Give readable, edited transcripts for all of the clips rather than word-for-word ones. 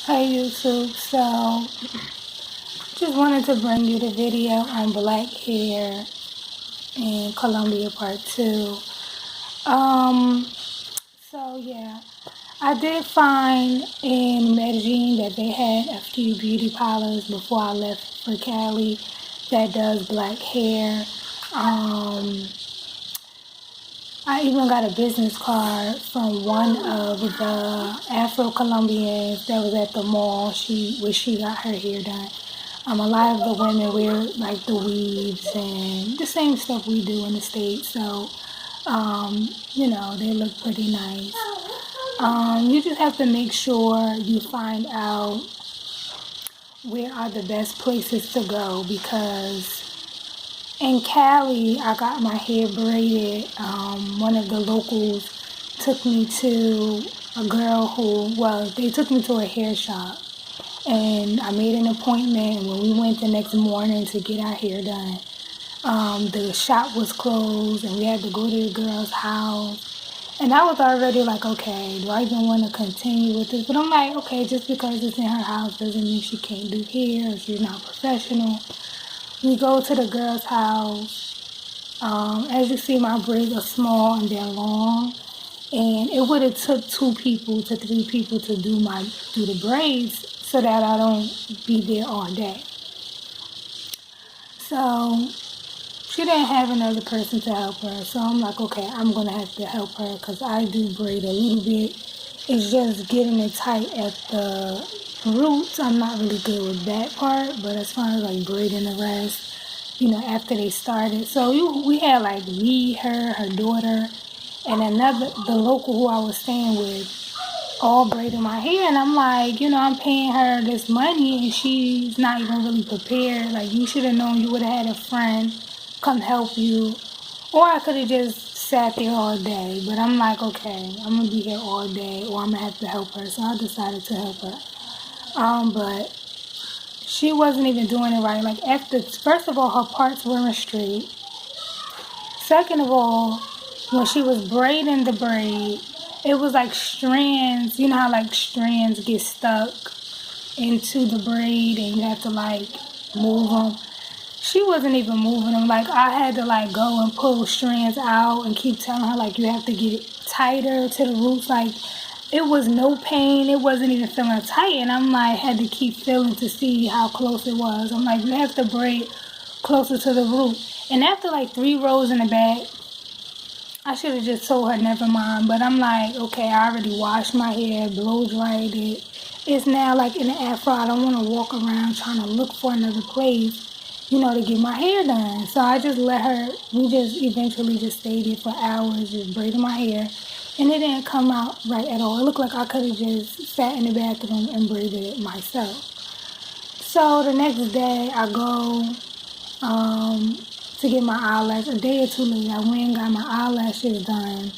Hey YouTube, so just wanted to bring you the video on black hair in Colombia part 2. Um, so yeah, I did find in Medellin that they had a few beauty parlors before I left for Cali that does black hair. I even got a business card from one of the Afro-Colombians that was at the mall where she got her hair done. A lot of the women wear like the weaves and the same stuff we do in the States, so they look pretty nice. You just have to make sure you find out where are the best places to go, because in Cali, I got my hair braided. One of the locals took me to they took me to a hair shop. And I made an appointment, and when we went the next morning to get our hair done, the shop was closed, and we had to go to the girl's house. And I was already like, okay, do I even want to continue with this? But I'm like, okay, just because it's in her house doesn't mean she can't do hair or she's not professional. We go to the girl's house. As you see, my braids are small and they're long, and it would have took 2 people to 3 people to do the braids so that I don't be there all day. So she didn't have another person to help her, so I'm like, okay, I'm gonna have to help her because I do braid a little bit. It's just getting it tight at the roots. I'm not really good with that part, but as far as like braiding the rest, after they started. So we had like me, her daughter, and the local who I was staying with, all braiding my hair. And I'm like, I'm paying her this money and she's not even really prepared. Like, you should have known you would have had a friend come help you. Or I could have just sat there all day. But I'm like, okay, I'm going to be here all day or I'm going to have to help her. So I decided to help her. But she wasn't even doing it right. Like, first of all, her parts weren't straight. Second of all, when she was braiding the braid, it was like strands. You know how like strands get stuck into the braid and you have to like move them? She wasn't even moving them. Like, I had to like go and pull strands out and keep telling her like you have to get it tighter to the roots. Like, it was no pain. It wasn't even feeling tight. And I'm like, had to keep feeling to see how close it was. I'm like, you have to braid closer to the root. And after like 3 rows in the back, I should have just told her never mind. But I'm like, okay, I already washed my hair, blow dried it. It's now like in the afro. I don't want to walk around trying to look for another place, to get my hair done. So I just let her, we just eventually just stayed there for hours, just braiding my hair. And it didn't come out right at all. It looked like I could have just sat in the bathroom and braided it myself. So the next day I go to get my eyelash. A day or 2 later, I went and got my eyelashes done,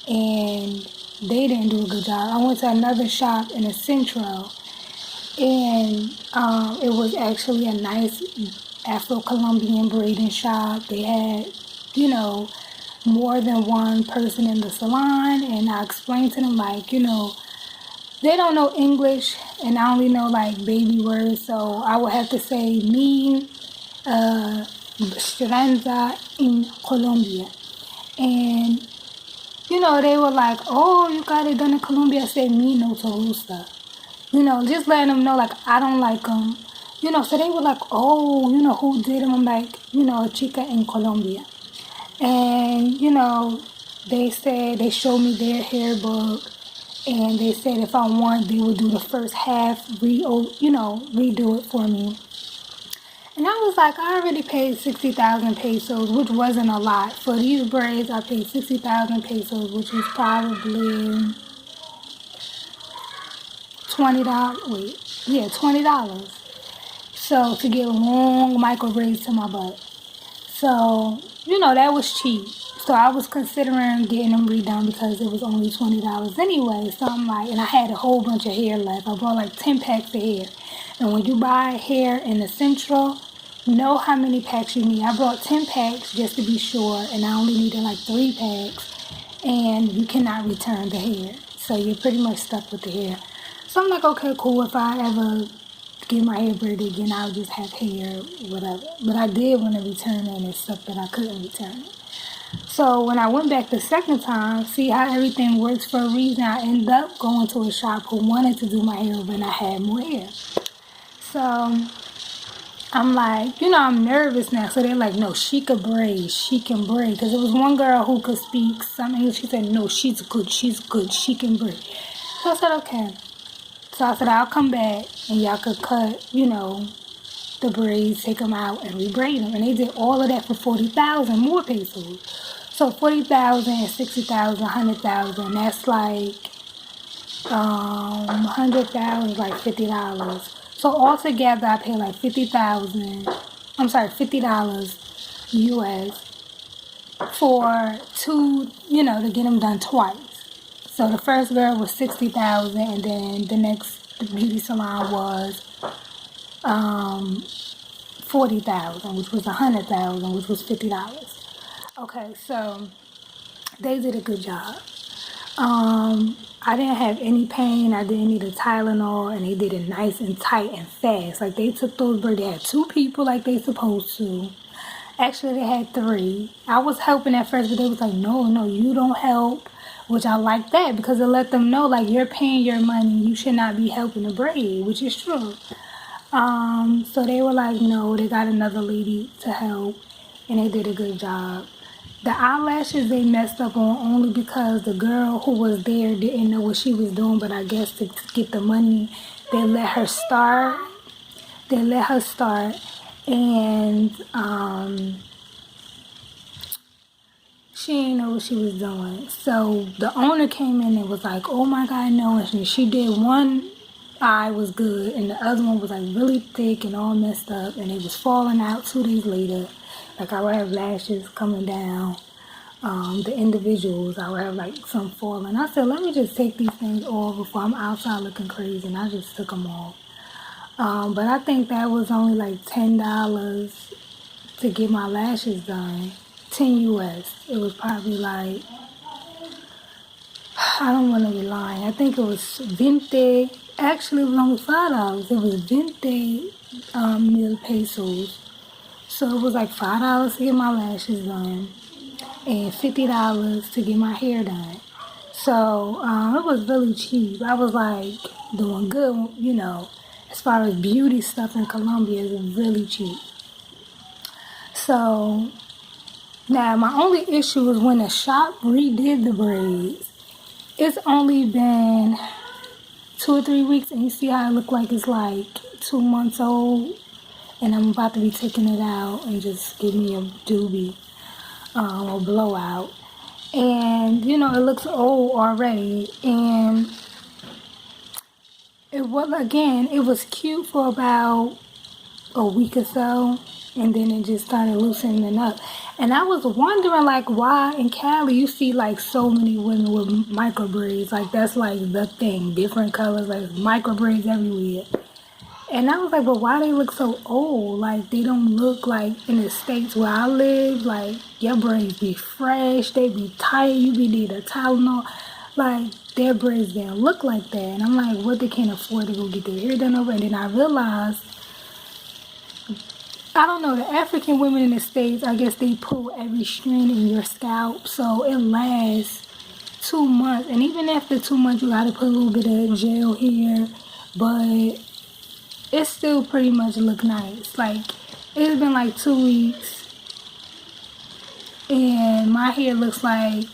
and they didn't do a good job. I went to another shop in the Centro, and it was actually a nice Afro-Colombian braiding shop. They had, more than one person in the salon, and I explained to them, like, they don't know English, and I only know, like, baby words, so I would have to say me, Esperanza in Colombia. And, they were like, oh, you got it done in Colombia. I said, me no te gusta. Just letting them know, like, I don't like them. So they were like, oh, who did them? I'm like, a chica in Colombia. And, they showed me their hair book. And they said if I want, they would do the first half, redo it for me. And I was like, I already paid 60,000 pesos, which wasn't a lot. For these braids, I paid 60,000 pesos, which is probably $20. So, to get long micro braids to my butt. So, that was cheap. So, I was considering getting them redone because it was only $20 anyway. So, I'm like, and I had a whole bunch of hair left. I bought like 10 packs of hair. And when you buy hair in the Central, know how many packs you need. I brought 10 packs just to be sure, and I only needed like 3 packs. And you cannot return the hair. So, you're pretty much stuck with the hair. So I'm like, okay, cool. If I ever get my hair braided again, I'll just have hair, whatever. But I did want to return it and it's stuff that I couldn't return it. So when I went back the second time, see how everything works for a reason, I ended up going to a shop who wanted to do my hair when I had more hair. So I'm like, I'm nervous now. So they're like, no, she could braid. She can braid. Because there was one girl who could speak some English. She said, no, she's good. She can braid. So I said, okay. So I said, I'll come back and y'all could cut, the braids, take them out and rebraid them. And they did all of that for 40,000 more pesos. So 40,000 and 60,000, 100,000, that's like 100,000 is like $50. So altogether I paid like $50 US for two, to get them done twice. So the first girl was 60,000 and then the next beauty salon was 40,000, which was 100,000, which was $50. Okay, so they did a good job. I didn't have any pain. I didn't need a Tylenol, and they did it nice and tight and fast. Like they took those birds. They had 2 people like they supposed to. Actually, they had 3. I was helping at first, but they was like, no, you don't help. Which I like that because it let them know like you're paying your money. You should not be helping the braid, which is true. So they were like, no, they got another lady to help, and they did a good job. The eyelashes they messed up on only because the girl who was there didn't know what she was doing, but I guess to get the money, they let her start. And she didn't know what she was doing. So the owner came in and was like, oh my God, no. And she did one eye was good, and the other one was like really thick and all messed up, and it was falling out 2 days later. Like I would have lashes coming down. The individuals, I would have like some falling. I said, let me just take these things off before I'm outside looking crazy, and I just took them off. But I think that was only like $10 to get my lashes done. 10 US. It was probably like, I don't want to be lying. I think it was 20. Actually, it was only $5. It was 20 mil pesos. So it was like $5 to get my lashes done and $50 to get my hair done. So it was really cheap. I was like doing good, as far as beauty stuff in Colombia is really cheap. So now my only issue was when the shop redid the braids. It's only been 2 or 3 weeks, and you see how it look like it's like 2 months old, and I'm about to be taking it out and just give me a doobie or blowout. And it looks old already, and it was cute for about a week or so, and then it just started loosening up. And I was wondering like why in Cali you see like so many women with micro braids, like that's like the thing, different colors, like micro braids everywhere. And I was like, but why they look so old? Like they don't look like in the States where I live, like your braids be fresh, they be tight, you be need a Tylenol. Like their braids didn't look like that. And I'm like, what, they can't afford to go get their hair done over? And then I realized, I don't know, the African women in the States, I guess they pull every string in your scalp, so it lasts 2 months. And even after 2 months, you gotta put a little bit of gel here, but it still pretty much look nice. Like, it's been like 2 weeks, and my hair looks like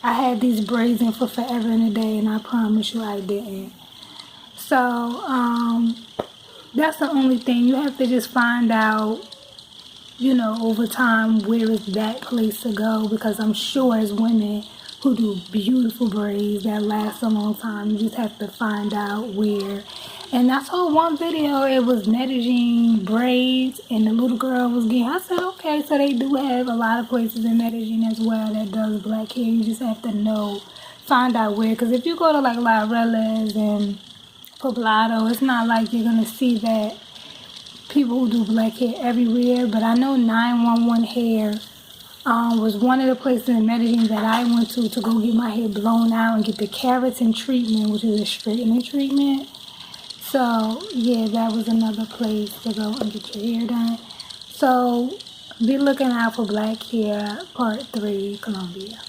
I had these braids in for forever and a day, and I promise you I didn't. So, that's the only thing. You have to just find out, over time where is that place to go, because I'm sure as women who do beautiful braids that last a long time, you just have to find out where. And I saw one video, it was Medellin braids, and the little girl was getting, I said, okay, so they do have a lot of places in Medellin as well that does black hair. You just have to find out where, because if you go to like La Relas and Poblado, it's not like you're going to see that people who do black hair everywhere. But I know 911 hair was one of the places in Medellin that I went to go get my hair blown out and get the keratin treatment, which is a straightening treatment. So, yeah, that was another place to go and get your hair done. So, be looking out for Black Hair Part 3, Colombia.